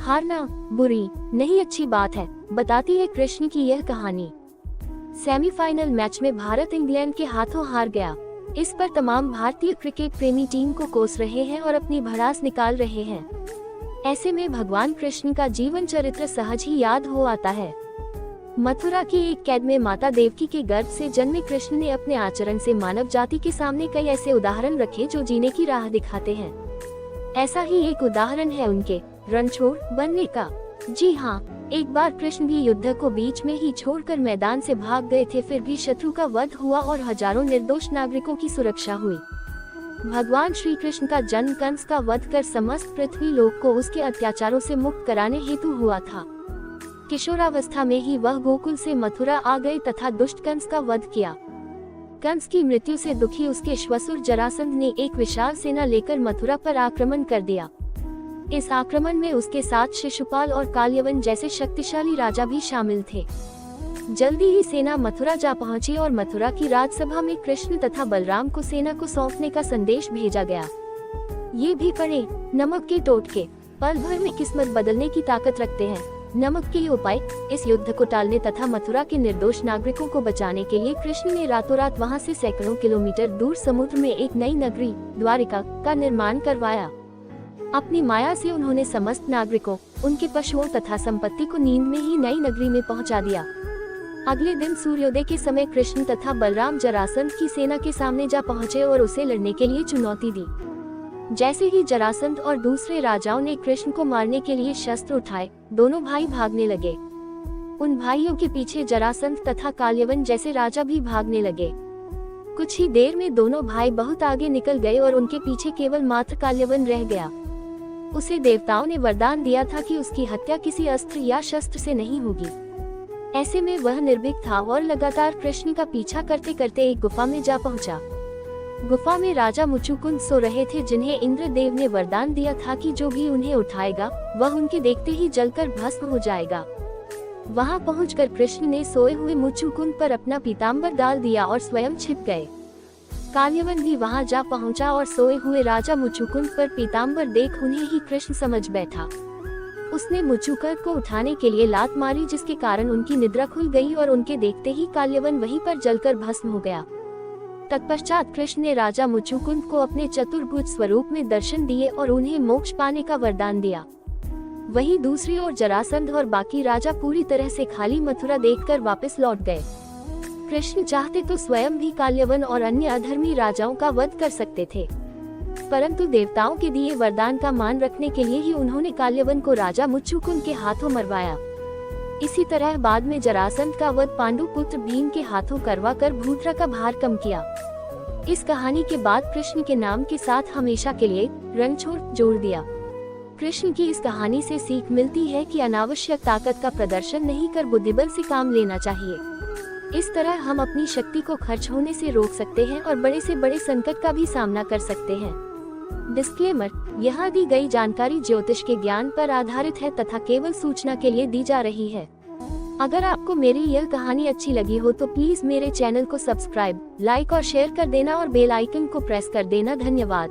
हारना बुरी नहीं अच्छी बात है, बताती है कृष्ण की यह कहानी। सेमीफाइनल मैच में भारत इंग्लैंड के हाथों हार गया। इस पर तमाम भारतीय क्रिकेट प्रेमी टीम को कोस रहे हैं और अपनी भड़ास निकाल रहे हैं। ऐसे में भगवान कृष्ण का जीवन चरित्र सहज ही याद हो आता है। मथुरा की एक कैद में माता देवकी के गर्भ से जन्मे कृष्ण ने अपने आचरण से मानव जाति के सामने कई ऐसे उदाहरण रखे जो जीने की राह दिखाते हैं। ऐसा ही एक उदाहरण है उनके रणछोड़ बनने का। जी हाँ, एक बार कृष्ण भी युद्ध को बीच में ही छोड़कर मैदान से भाग गए थे, फिर भी शत्रु का वध हुआ और हजारों निर्दोष नागरिकों की सुरक्षा हुई। भगवान श्री कृष्ण का जन्म कंस का वध कर समस्त पृथ्वी लोक को उसके अत्याचारों से मुक्त कराने हेतु हुआ था। किशोरावस्था में ही वह गोकुल से मथुरा आ गए तथा दुष्ट कंस का वध किया। कंस की मृत्यु से दुखी उसके श्वसुर जरासंध ने एक विशाल सेना लेकर मथुरा पर आक्रमण कर दिया। इस आक्रमण में उसके साथ शिशुपाल और काल्यवन जैसे शक्तिशाली राजा भी शामिल थे। जल्दी ही सेना मथुरा जा पहुंची और मथुरा की राजसभा में कृष्ण तथा बलराम को सेना को सौंपने का संदेश भेजा गया। ये भी पढ़े, नमक के टोटके पल भर में किस्मत बदलने की ताकत रखते हैं। नमक के उपाय। इस युद्ध को टालने तथा मथुरा के निर्दोष नागरिकों को बचाने के लिए कृष्ण ने रातों रात वहां से सैकड़ों किलोमीटर दूर समुद्र में एक नई नगरी द्वारिका का निर्माण करवाया। अपनी माया से उन्होंने समस्त नागरिकों, उनके पशुओं तथा संपत्ति को नींद में ही नई नगरी में पहुंचा दिया। अगले दिन सूर्योदय के समय कृष्ण तथा बलराम जरासंध की सेना के सामने जा पहुंचे और उसे लड़ने के लिए चुनौती दी। जैसे ही जरासंध और दूसरे राजाओं ने कृष्ण को मारने के लिए शस्त्र उठाए, दोनों भाई भागने लगे। उन भाइयों के पीछे जरासंध तथा काल्यवन जैसे राजा भी भागने लगे। कुछ ही देर में दोनों भाई बहुत आगे निकल गए और उनके पीछे केवल मात्र काल्यवन रह गया। उसे देवताओं ने वरदान दिया था कि उसकी हत्या किसी अस्त्र या शस्त्र से नहीं होगी। ऐसे में वह निर्भीक था और लगातार कृष्ण का पीछा करते करते एक गुफा में जा पहुंचा। गुफा में राजा मुचुकुंद सो रहे थे, जिन्हें इंद्रदेव ने वरदान दिया था कि जो भी उन्हें उठाएगा वह उनके देखते ही जलकर भस्म हो जाएगा। वहां पहुंचकर कृष्ण ने सोए हुए मुचुकुंद पर अपना पीताम्बर डाल दिया और स्वयं छिप गए। काल्यवन भी वहां जा पहुंचा और सोए हुए राजा मुचुकुंद पर पीताम्बर देख उन्हें ही कृष्ण समझ बैठा। उसने मुचुकुंद को उठाने के लिए लात मारी, जिसके कारण उनकी निद्रा खुल गई और उनके देखते ही काल्यवन वहीं पर जलकर भस्म हो गया। तत्पश्चात कृष्ण ने राजा मुचुकुंद को अपने चतुर्भुज स्वरूप में दर्शन दिए और उन्हें मोक्ष पाने का वरदान दिया। वहीं दूसरी ओर जरासंध और बाकी राजा पूरी तरह से खाली मथुरा देखकर वापस लौट गए। कृष्ण चाहते तो स्वयं भी काल्यवन और अन्य अधर्मी राजाओं का वध कर सकते थे, परंतु देवताओं के दिए वरदान का मान रखने के लिए ही उन्होंने काल्यवन को राजा मुचुकुंद के हाथों मरवाया। इसी तरह बाद में जरासंध का वध पांडु पुत्र भीम के हाथों करवा कर भूतरा का भार कम किया। इस कहानी के बाद कृष्ण के नाम के साथ हमेशा के लिए रणछोड़ जोड़ दिया। कृष्ण की इस कहानी से सीख मिलती है कि अनावश्यक ताकत का प्रदर्शन नहीं कर बुद्धिबल से काम लेना चाहिए। इस तरह हम अपनी शक्ति को खर्च होने से रोक सकते हैं और बड़े से बड़े संकट का भी सामना कर सकते हैं। डिस्क्लेमर, यहाँ दी गई जानकारी ज्योतिष के ज्ञान पर आधारित है तथा केवल सूचना के लिए दी जा रही है। अगर आपको मेरी यह कहानी अच्छी लगी हो तो प्लीज मेरे चैनल को सब्सक्राइब, लाइक और शेयर कर देना और बेल आइकन को प्रेस कर देना। धन्यवाद।